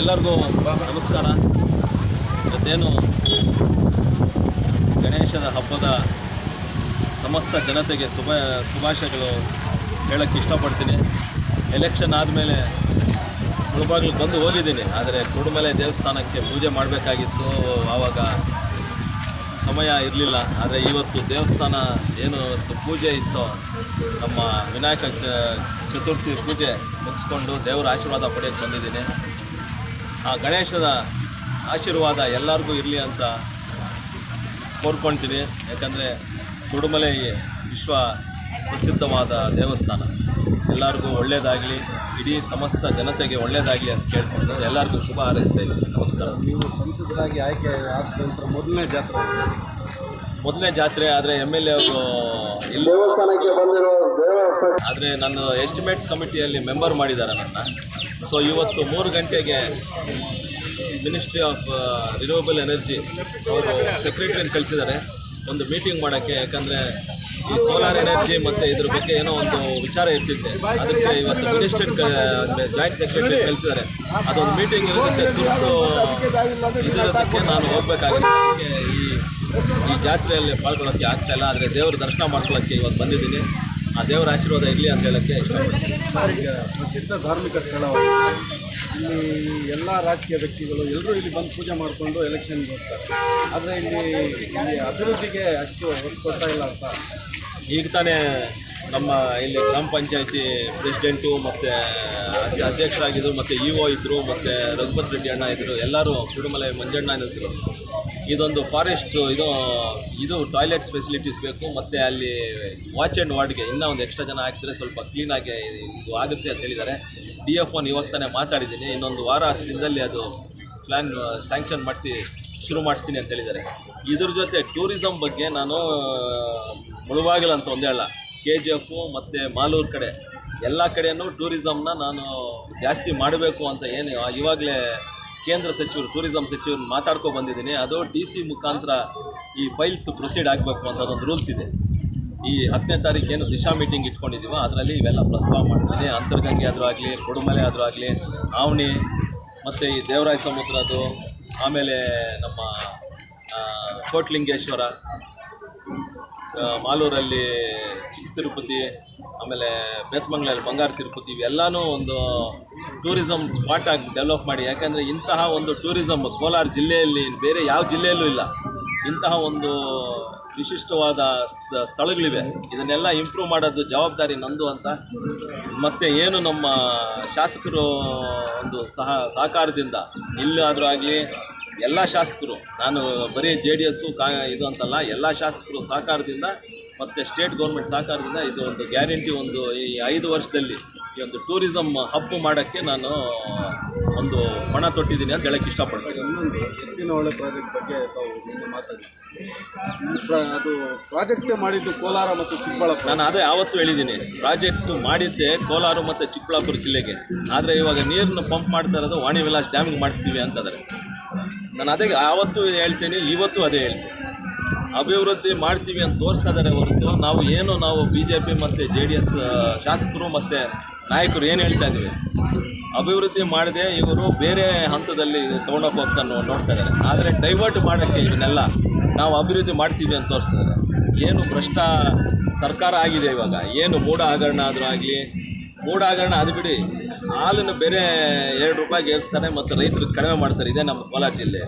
ಎಲ್ಲರಿಗೂ ನಮಸ್ಕಾರ. ಇವತ್ತೇನು ಗಣೇಶದ ಹಬ್ಬದ ಸಮಸ್ತ ಜನತೆಗೆ ಶುಭಾಶಯಗಳು ಹೇಳೋಕ್ಕೆ ಇಷ್ಟಪಡ್ತೀನಿ. ಎಲೆಕ್ಷನ್ ಆದಮೇಲೆ ಮುಳುಬಾಗಿಲಿಗೆ ಬಂದು ಹೋಗಿದ್ದೀನಿ, ಆದರೆ ಕುರುಡುಮಲೆ ದೇವಸ್ಥಾನಕ್ಕೆ ಪೂಜೆ ಮಾಡಬೇಕಾಗಿತ್ತು. ಆವಾಗ ಸಮಯ ಇರಲಿಲ್ಲ. ಆದರೆ ಇವತ್ತು ದೇವಸ್ಥಾನ ಏನು ಪೂಜೆ ಇತ್ತೋ, ನಮ್ಮ ವಿನಾಯಕ ಚತುರ್ಥಿ ಪೂಜೆ ಮುಗಿಸ್ಕೊಂಡು ದೇವರ ಆಶೀರ್ವಾದ ಪಡೆಯೋಕ್ಕೆ ಬಂದಿದ್ದೀನಿ. ಆ ಗಣೇಶದ ಆಶೀರ್ವಾದ ಎಲ್ಲರಿಗೂ ಇರಲಿ ಅಂತ ಕೋರ್ಕೊಳ್ತೀನಿ. ಯಾಕಂದರೆ ಕುರುಡುಮಲೆ ವಿಶ್ವ ಪ್ರಸಿದ್ಧವಾದ ದೇವಸ್ಥಾನ. ಎಲ್ಲರಿಗೂ ಒಳ್ಳೆಯದಾಗಲಿ, ಇಡೀ ಸಮಸ್ತ ಜನತೆಗೆ ಒಳ್ಳೆಯದಾಗಲಿ ಅಂತ ಕೇಳ್ಕೊಂಡು ಎಲ್ಲರಿಗೂ ಶುಭ ಹಾರೈಸ್ತಾ ಇದ್ದೀನಿ. ನಮಸ್ಕಾರ. ನೀವು ಸಂಸದರಾಗಿ ಆಯ್ಕೆ ಆದ ನಂತರ ಮೊದಲನೇ ಜಾತ್ರೆ ಆದರೆ MLA ಅವರು ಇಲ್ಲಿ ದೇವಸ್ಥಾನಕ್ಕೆ ಬಂದಿರೋ ಆದರೆ ನಾನು ಎಸ್ಟಿಮೇಟ್ಸ್ ಕಮಿಟಿಯಲ್ಲಿ ಮೆಂಬರ್ ಮಾಡಿದ್ದಾರೆ ನನ್ನ. ಸೊ ಇವತ್ತು 3 ಗಂಟೆಗೆ ಮಿನಿಸ್ಟ್ರಿ ಆಫ್ ರಿನ್ಯೂವಬಲ್ ಎನರ್ಜಿ ಅವರು ಸೆಕ್ರೆಟರಿಯನ್ನು ಕಳಿಸಿದ್ದಾರೆ ಒಂದು ಮೀಟಿಂಗ್ ಮಾಡೋಕ್ಕೆ. ಯಾಕಂದರೆ ಈ ಸೋಲಾರ್ ಎನರ್ಜಿ ಮತ್ತು ಇದ್ರ ಬಗ್ಗೆ ಏನೋ ಒಂದು ವಿಚಾರ ಇರ್ತಿದ್ದೆ, ಅದಕ್ಕೆ ಇವತ್ತು ಮಿನಿಸ್ಟ್ರಿ ಜಾಯಿಂಟ್ ಸೆಕ್ರೆಟರಿ ಕಳಿಸಿದ್ದಾರೆ. ಅದೊಂದು ಮೀಟಿಂಗ್ ಇರೋದಕ್ಕೆ ತುರ್ತು ಇರೋದಕ್ಕೆ ನಾನು ಹೋಗಬೇಕಾಗುತ್ತೆ. ಅದಕ್ಕೆ ಈ ಜಾತ್ರೆಯಲ್ಲಿ ಪಾಲ್ಗೊಳ್ಳೋಕ್ಕೆ ಆಗ್ತಾಯಿಲ್ಲ. ಆದರೆ ದೇವರ ದರ್ಶನ ಮಾಡ್ಕೊಳ್ಳೋಕ್ಕೆ ಇವತ್ತು ಬಂದಿದ್ದೀನಿ. ಆ ದೇವರ ಆಶೀರ್ವಾದ ಇರಲಿ ಅಂತ ಹೇಳೋಕ್ಕೆ ಇಷ್ಟಪಡ್ತೀನಿ. ಪ್ರಸಿದ್ಧ ಧಾರ್ಮಿಕ ಸ್ಥಳವಾಗಿದೆ. ಇಲ್ಲಿ ಎಲ್ಲ ರಾಜಕೀಯ ವ್ಯಕ್ತಿಗಳು ಎಲ್ಲರೂ ಇಲ್ಲಿ ಬಂದು ಪೂಜೆ ಮಾಡಿಕೊಂಡು ಎಲೆಕ್ಷನ್ಗೆ ಹೋಗ್ತಾರೆ. ಆದರೆ ಇಲ್ಲಿ ಅಭಿವೃದ್ಧಿಗೆ ಅಷ್ಟು ಒತ್ತು ಕೊಡ್ತಾ ಇಲ್ಲ ಅಂತ. ಈಗ ತಾನೇ ನಮ್ಮ ಇಲ್ಲಿ ಗ್ರಾಮ ಪಂಚಾಯತಿ ಪ್ರೆಸಿಡೆಂಟು ಮತ್ತು ಅಧ್ಯಕ್ಷರಾಗಿದ್ದರು, ಮತ್ತು EO ಇದ್ದರು, ಮತ್ತು ರಘುಪತ್ ರೆಡ್ಡಿ ಅಣ್ಣ ಇದ್ದರು, ಎಲ್ಲರೂ ಕುರುಡುಮಲೆ ಮಂಜಣ್ಣ ಇದ್ದರು. ಇದೊಂದು ಫಾರೆಸ್ಟ್ ಇದು ಟಾಯ್ಲೆಟ್ಸ್ ಫೆಸಿಲಿಟೀಸ್ ಬೇಕು, ಮತ್ತು ಅಲ್ಲಿ ವಾಚ್ ಆ್ಯಂಡ್ ವಾರ್ಡ್ಗೆ ಇನ್ನೂ ಒಂದು ಎಕ್ಸ್ಟ್ರಾ ಜನ ಹಾಕಿದ್ರೆ ಸ್ವಲ್ಪ ಕ್ಲೀನಾಗಿ ಇದು ಆಗುತ್ತೆ ಅಂತ ಹೇಳಿದ್ದಾರೆ. DF1 ಇವಾಗ ತಾನೇ ಮಾತಾಡಿದ್ದೀನಿ. ಇನ್ನೊಂದು ವಾರ 10 ದಿನದಲ್ಲಿ ಅದು ಪ್ಲ್ಯಾನ್ ಸ್ಯಾಂಕ್ಷನ್ ಮಾಡಿಸಿ ಶುರು ಮಾಡಿಸ್ತೀನಿ ಅಂತ ಹೇಳಿದ್ದಾರೆ. ಇದ್ರ ಜೊತೆ ಟೂರಿಸಮ್ ಬಗ್ಗೆ ನಾನು ಮುಳುಬಾಗಿಲು ಅಂತ ಒಂದೇ ಅಲ್ಲ, KGF ಮತ್ತು ಮಾಲೂರು ಕಡೆ ಎಲ್ಲ ಕಡೆಯೂ ಟೂರಿಸಮ್ನ ನಾನು ಜಾಸ್ತಿ ಮಾಡಬೇಕು ಅಂತ ಏನು ಇವಾಗಲೇ ಕೇಂದ್ರ ಸಚಿವರು ಟೂರಿಸಮ್ ಸಚಿವರು ಮಾತಾಡ್ಕೊ ಬಂದಿದ್ದೀನಿ. ಅದು DC ಮುಖಾಂತರ ಈ ಫೈಲ್ಸ್ ಪ್ರೊಸೀಡ್ ಆಗಬೇಕು ಅಂತ ಅದೊಂದು ರೂಲ್ಸ್ ಇದೆ. ಈ 10ನೇ ತಾರೀಕು ಏನು ದಿಶಾ ಮೀಟಿಂಗ್ ಇಟ್ಕೊಂಡಿದ್ದೀವೋ ಅದರಲ್ಲಿ ಇವೆಲ್ಲ ಪ್ರಸ್ತಾವ ಮಾಡ್ತೀನಿ. ಅಂತರ್ಗಂಗೆ ಆದರೂ ಆಗಲಿ, ಕುರುಡುಮಲೆ ಆದರೂ ಆಗಲಿ, ಆವಣಿ ಮತ್ತು ಈ ದೇವರಾಯ ಸಮುದ್ರದ್ದು, ಆಮೇಲೆ ನಮ್ಮ ಕೋಟ್ಲಿಂಗೇಶ್ವರ, ಮಾಲೂರಲ್ಲಿ ಚಿಕ್ಕ ತಿರುಪತಿ, ಆಮೇಲೆ ಬೇತಮಂಗಲಲ್ಲಿ ಬಂಗಾರ ತಿರುಪತಿ, ಇವೆಲ್ಲನೂ ಒಂದು ಟೂರಿಸಮ್ ಸ್ಪಾಟ್ ಆಗಿ ಡೆವಲಪ್ ಮಾಡಿ. ಯಾಕಂದರೆ ಇಂತಹ ಒಂದು ಟೂರಿಸಮ್ ಕೋಲಾರ ಜಿಲ್ಲೆಯಲ್ಲಿ ಬೇರೆ ಯಾವ ಜಿಲ್ಲೆಯಲ್ಲೂ ಇಲ್ಲ. ಇಂತಹ ಒಂದು ವಿಶಿಷ್ಟವಾದ ಸ್ಥಳಗಳಿವೆ. ಇದನ್ನೆಲ್ಲ ಇಂಪ್ರೂವ್ ಮಾಡೋದು ಜವಾಬ್ದಾರಿ ನಂದು ಅಂತ. ಮತ್ತು ಏನು ನಮ್ಮ ಶಾಸಕರು ಒಂದು ಸಹಕಾರದಿಂದ ಇಲ್ಲಾದರೂ ಆಗಲಿ ಎಲ್ಲ ಶಾಸಕರು, ನಾನು ಬರೀ JDS ಇದು ಅಂತಲ್ಲ, ಎಲ್ಲ ಶಾಸಕರು ಸಹಕಾರದಿಂದ ಮತ್ತು ಸ್ಟೇಟ್ ಗೌರ್ಮೆಂಟ್ ಸಹಕಾರದಿಂದ ಇದು ಒಂದು ಗ್ಯಾರಂಟಿ ಒಂದು ಈ 5 ವರ್ಷದಲ್ಲಿ ಈ ಒಂದು ಟೂರಿಸಮ್ ಹಬ್ ಮಾಡೋಕ್ಕೆ ನಾನು ಒಂದು ಪಣ ತೊಟ್ಟಿದ್ದೀನಿ ಅಂತ ಹೇಳೋಕ್ಕೆ ಇಷ್ಟಪಡ್ತೀನಿ. ಇನ್ನೊಂದು ಎತ್ತಿನ ಒಳ್ಳೆ ಪ್ರಾಜೆಕ್ಟ್ ಬಗ್ಗೆ ತಾವು ಮಾತಾಡಿ. ಅದು ಪ್ರಾಜೆಕ್ಟ್ ಮಾಡಿದ್ದು ಕೋಲಾರ ಮತ್ತು ಚಿಕ್ಕಬಳ್ಳಾಪುರ. ನಾನು ಅದೇ ಆವತ್ತು ಹೇಳಿದ್ದೀನಿ, ಪ್ರಾಜೆಕ್ಟು ಮಾಡಿದ್ದೆ ಕೋಲಾರ ಮತ್ತು ಚಿಕ್ಕಬಳ್ಳಾಪುರ ಜಿಲ್ಲೆಗೆ. ಆದರೆ ಇವಾಗ ನೀರನ್ನು ಪಂಪ್ ಮಾಡ್ತಾ ಇರೋದು ವಾಣಿ ವಿಲಾಸ್ ಡ್ಯಾಮಿಗೆ ಮಾಡಿಸ್ತೀವಿ ಅಂತಂದರೆ ನಾನು ಅದೇ ಆವತ್ತು ಹೇಳ್ತೀನಿ, ಇವತ್ತು ಅದೇ ಹೇಳ್ತೀನಿ. ಅಭಿವೃದ್ಧಿ ಮಾಡ್ತೀವಿ ಅಂತ ತೋರಿಸ್ತಾ ಇದ್ದಾರೆ ಹೊರತು ನಾವು BJP ಮತ್ತು JDS ಶಾಸಕರು ಮತ್ತು ನಾಯಕರು ಏನು ಹೇಳ್ತಾ ಇದ್ದೀವಿ, ಅಭಿವೃದ್ಧಿ ಮಾಡದೆ ಇವರು ಬೇರೆ ಹಂತದಲ್ಲಿ ತೊಗೊಂಡೋಗಿ ಹೋಗ್ತಾ ನೋಡ್ತಾ ಇದ್ದಾರೆ. ಆದರೆ ಡೈವರ್ಟ್ ಮಾಡೋಕ್ಕೆ ಇವನ್ನೆಲ್ಲ ನಾವು ಅಭಿವೃದ್ಧಿ ಮಾಡ್ತೀವಿ ಅಂತ ತೋರಿಸ್ತಾ ಇದ್ದಾರೆ. ಏನು ಭ್ರಷ್ಟ ಸರ್ಕಾರ ಆಗಿದೆ ಇವಾಗ. ಏನು ಮೂಢ ಹಗರಣ ಆದರೂ ಆಗಲಿ, ಮೂಢ ಹಗರಣ ಅದು ಬಿಡಿ, ಹಾಲನ್ನು ಬೇರೆ 2 ರೂಪಾಯಿಗೆ ಏರಿಸ್ತಾರೆ ಮತ್ತು ರೈತರಿಗೆ ಕಡಿಮೆ ಮಾಡ್ತಾರೆ. ಇದೇ ನಮ್ಮ ಕೋಲಾರ ಜಿಲ್ಲೆ.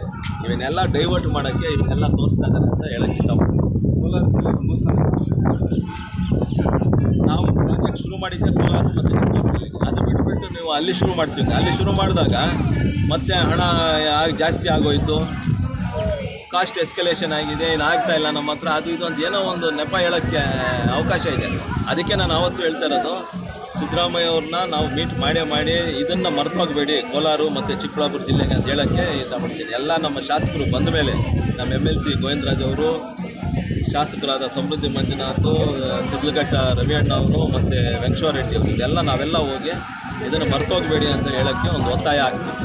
ಇವನ್ನೆಲ್ಲ ಡೈವರ್ಟ್ ಮಾಡೋಕ್ಕೆ ಇವನ್ನೆಲ್ಲ ತೋರಿಸ್ತಾ ಇದ್ದಾರೆ ಅಂತ ಹೇಳೋಕ್ಕೆ ಇಷ್ಟಪಡ್ತೀನಿ. ಕೋಲಾರ ಜಿಲ್ಲೆಗೆ ಮೋಸ ನಾವು ಪ್ರಾಜೆಕ್ಟ್ ಶುರು ಮಾಡಿದ್ದೆ ಕೋಲಾರ ಮತ್ತು ಚಿಕ್ಕಬಳ್ಳಾಪುರ ಜಿಲ್ಲೆಗೆ. ಅದು ಬಿಟ್ಬಿಟ್ಟು ನೀವು ಅಲ್ಲಿ ಶುರು ಮಾಡ್ತೀವಿ. ಅಲ್ಲಿ ಶುರು ಮಾಡಿದಾಗ ಮತ್ತೆ ಹಣ ಜಾಸ್ತಿ ಆಗೋಯಿತು, ಕಾಸ್ಟ್ ಎಸ್ಕಲೇಷನ್ ಆಗಿದೆ, ಏನು ಆಗ್ತಾಯಿಲ್ಲ ನಮ್ಮ ಹತ್ರ, ಅದು ಇದು ಅಂತ ಏನೋ ಒಂದು ನೆಪ ಹೇಳೋಕ್ಕೆ ಅವಕಾಶ ಇದೆ. ಅದಕ್ಕೆ ನಾನು ಆವತ್ತು ಹೇಳ್ತಾ ಇರೋದು, ಸಿದ್ದರಾಮಯ್ಯ ಅವ್ರನ್ನ ನಾವು ಮೀಟ್ ಮಾಡಿ ಇದನ್ನು ಮರೆತು ಹೋಗಬೇಡಿ ಕೋಲಾರ ಮತ್ತು ಚಿಕ್ಕಬಳ್ಳಾಪುರ ಜಿಲ್ಲೆಗೆ ಅಂತ ಹೇಳೋಕ್ಕೆ ಇಷ್ಟಪಡ್ತೀನಿ. ಎಲ್ಲ ನಮ್ಮ ಶಾಸಕರು ಬಂದ ಮೇಲೆ ನಮ್ಮ MLC ಗೋವಿಂದರಾಜ್ ಅವರು, ಶಾಸಕರಾದ ಸಮೃದ್ಧಿ ಮಂಜುನಾಥ್, ಸಿದ್ಲಘಟ್ಟ ರವಿ ಅಣ್ಣ ಅವರು ಮತ್ತು ವೆಂಕಟೇಶ್ವರ ರೆಡ್ಡಿ ಅವರು, ಇದೆಲ್ಲ ನಾವೆಲ್ಲ ಹೋಗಿ ಇದನ್ನು ಮರೆತು ಹೋಗಬೇಡಿ ಅಂತ ಹೇಳೋಕ್ಕೆ ಒಂದು ಒತ್ತಾಯ ಆಗ್ತೀವಿ.